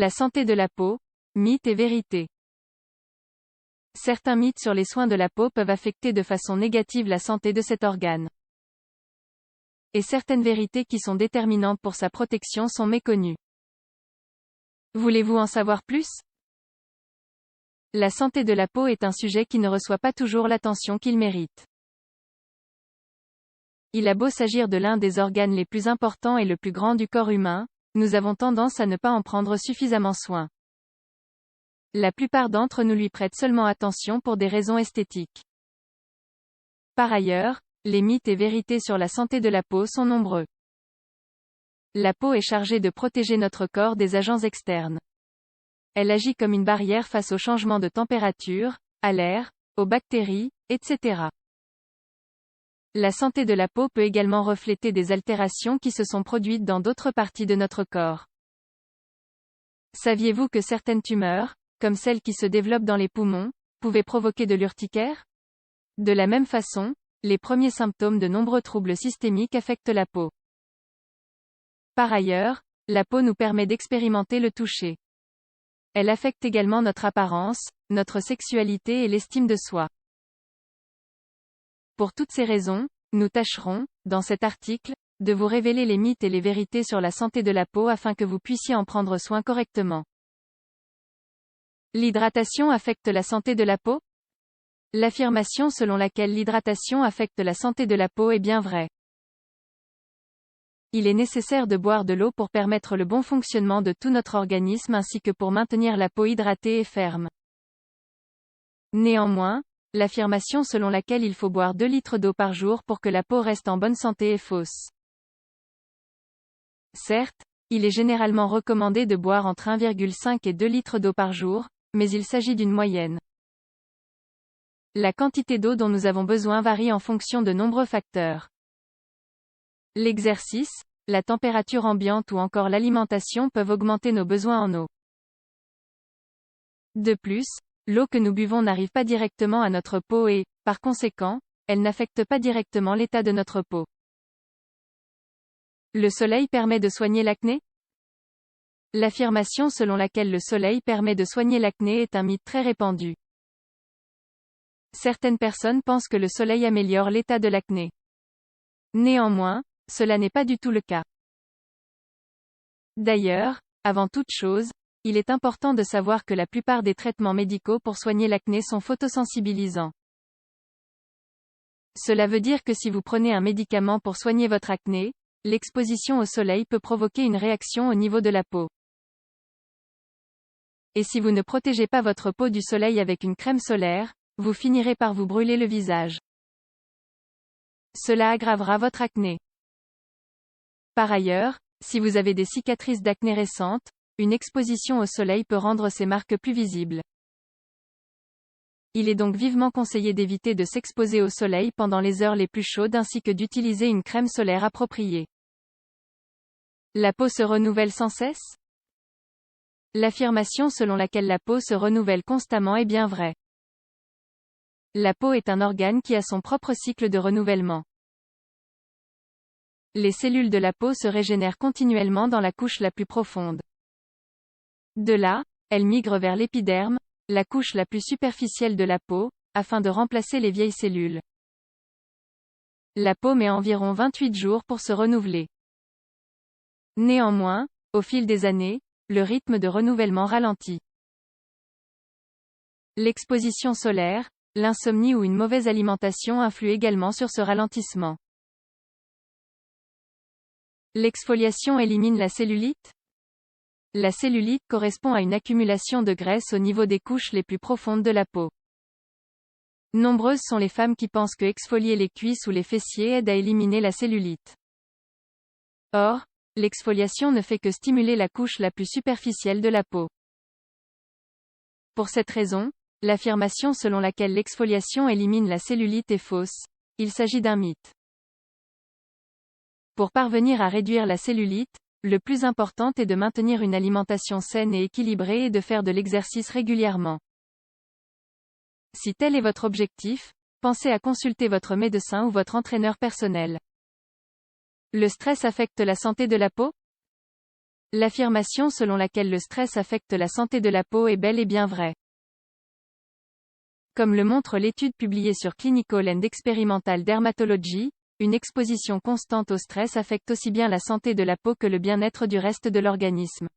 La santé de la peau, mythes et vérités. Certains mythes sur les soins de la peau peuvent affecter de façon négative la santé de cet organe. Et certaines vérités qui sont déterminantes pour sa protection sont méconnues. Voulez-vous en savoir plus? La santé de la peau est un sujet qui ne reçoit pas toujours l'attention qu'il mérite. Il a beau s'agir de l'un des organes les plus importants et le plus grand du corps humain, nous avons tendance à ne pas en prendre suffisamment soin. La plupart d'entre nous lui prêtent seulement attention pour des raisons esthétiques. Par ailleurs, les mythes et vérités sur la santé de la peau sont nombreux. La peau est chargée de protéger notre corps des agents externes. Elle agit comme une barrière face aux changements de température, à l'air, aux bactéries, etc. La santé de la peau peut également refléter des altérations qui se sont produites dans d'autres parties de notre corps. Saviez-vous que certaines tumeurs, comme celles qui se développent dans les poumons, pouvaient provoquer de l'urticaire? De la même façon, les premiers symptômes de nombreux troubles systémiques affectent la peau. Par ailleurs, la peau nous permet d'expérimenter le toucher. Elle affecte également notre apparence, notre sexualité et l'estime de soi. Pour toutes ces raisons, nous tâcherons, dans cet article, de vous révéler les mythes et les vérités sur la santé de la peau afin que vous puissiez en prendre soin correctement. L'hydratation affecte la santé de la peau? L'affirmation selon laquelle l'hydratation affecte la santé de la peau est bien vraie. Il est nécessaire de boire de l'eau pour permettre le bon fonctionnement de tout notre organisme ainsi que pour maintenir la peau hydratée et ferme. Néanmoins, l'affirmation selon laquelle il faut boire 2 litres d'eau par jour pour que la peau reste en bonne santé est fausse. Certes, il est généralement recommandé de boire entre 1,5 et 2 litres d'eau par jour, mais il s'agit d'une moyenne. La quantité d'eau dont nous avons besoin varie en fonction de nombreux facteurs. L'exercice, la température ambiante ou encore l'alimentation peuvent augmenter nos besoins en eau. De plus, l'eau que nous buvons n'arrive pas directement à notre peau et, par conséquent, elle n'affecte pas directement l'état de notre peau. Le soleil permet de soigner l'acné? L'affirmation selon laquelle le soleil permet de soigner l'acné est un mythe très répandu. Certaines personnes pensent que le soleil améliore l'état de l'acné. Néanmoins, cela n'est pas du tout le cas. D'ailleurs, avant toute chose, il est important de savoir que la plupart des traitements médicaux pour soigner l'acné sont photosensibilisants. Cela veut dire que si vous prenez un médicament pour soigner votre acné, l'exposition au soleil peut provoquer une réaction au niveau de la peau. Et si vous ne protégez pas votre peau du soleil avec une crème solaire, vous finirez par vous brûler le visage. Cela aggravera votre acné. Par ailleurs, si vous avez des cicatrices d'acné récentes, une exposition au soleil peut rendre ces marques plus visibles. Il est donc vivement conseillé d'éviter de s'exposer au soleil pendant les heures les plus chaudes ainsi que d'utiliser une crème solaire appropriée. La peau se renouvelle sans cesse? L'affirmation selon laquelle la peau se renouvelle constamment est bien vraie. La peau est un organe qui a son propre cycle de renouvellement. Les cellules de la peau se régénèrent continuellement dans la couche la plus profonde. De là, elles migrent vers l'épiderme, la couche la plus superficielle de la peau, afin de remplacer les vieilles cellules. La peau met environ 28 jours pour se renouveler. Néanmoins, au fil des années, le rythme de renouvellement ralentit. L'exposition solaire, l'insomnie ou une mauvaise alimentation influent également sur ce ralentissement. L'exfoliation élimine la cellulite? La cellulite correspond à une accumulation de graisse au niveau des couches les plus profondes de la peau. Nombreuses sont les femmes qui pensent que exfolier les cuisses ou les fessiers aide à éliminer la cellulite. Or, l'exfoliation ne fait que stimuler la couche la plus superficielle de la peau. Pour cette raison, l'affirmation selon laquelle l'exfoliation élimine la cellulite est fausse. Il s'agit d'un mythe. Pour parvenir à réduire la cellulite, le plus important est de maintenir une alimentation saine et équilibrée et de faire de l'exercice régulièrement. Si tel est votre objectif, pensez à consulter votre médecin ou votre entraîneur personnel. Le stress affecte la santé de la peau? L'affirmation selon laquelle le stress affecte la santé de la peau est bel et bien vraie. Comme le montre l'étude publiée sur Clinical and Experimental Dermatology, une exposition constante au stress affecte aussi bien la santé de la peau que le bien-être du reste de l'organisme.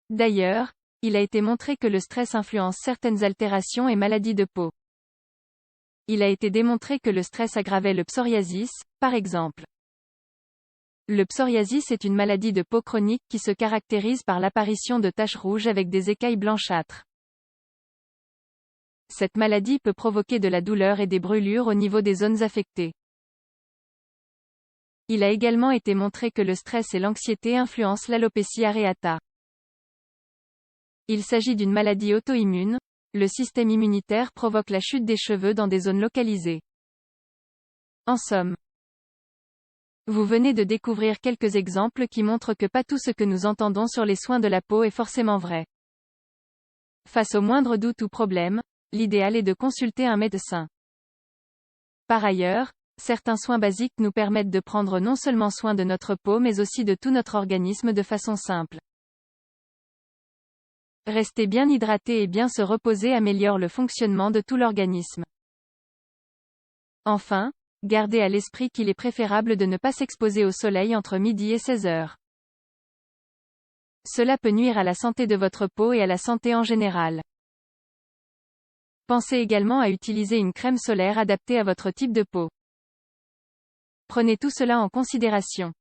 D'ailleurs, il a été montré que le stress influence certaines altérations et maladies de peau. Il a été démontré que le stress aggravait le psoriasis, par exemple. Le psoriasis est une maladie de peau chronique qui se caractérise par l'apparition de taches rouges avec des écailles blanchâtres. Cette maladie peut provoquer de la douleur et des brûlures au niveau des zones affectées. Il a également été montré que le stress et l'anxiété influencent l'alopécie areata. Il s'agit d'une maladie auto-immune. Le système immunitaire provoque la chute des cheveux dans des zones localisées. En somme, vous venez de découvrir quelques exemples qui montrent que pas tout ce que nous entendons sur les soins de la peau est forcément vrai. Face au moindre doute ou problème, l'idéal est de consulter un médecin. Par ailleurs, certains soins basiques nous permettent de prendre non seulement soin de notre peau mais aussi de tout notre organisme de façon simple. Rester bien hydraté et bien se reposer améliore le fonctionnement de tout l'organisme. Enfin, gardez à l'esprit qu'il est préférable de ne pas s'exposer au soleil entre midi et 16 heures. Cela peut nuire à la santé de votre peau et à la santé en général. Pensez également à utiliser une crème solaire adaptée à votre type de peau. Prenez tout cela en considération.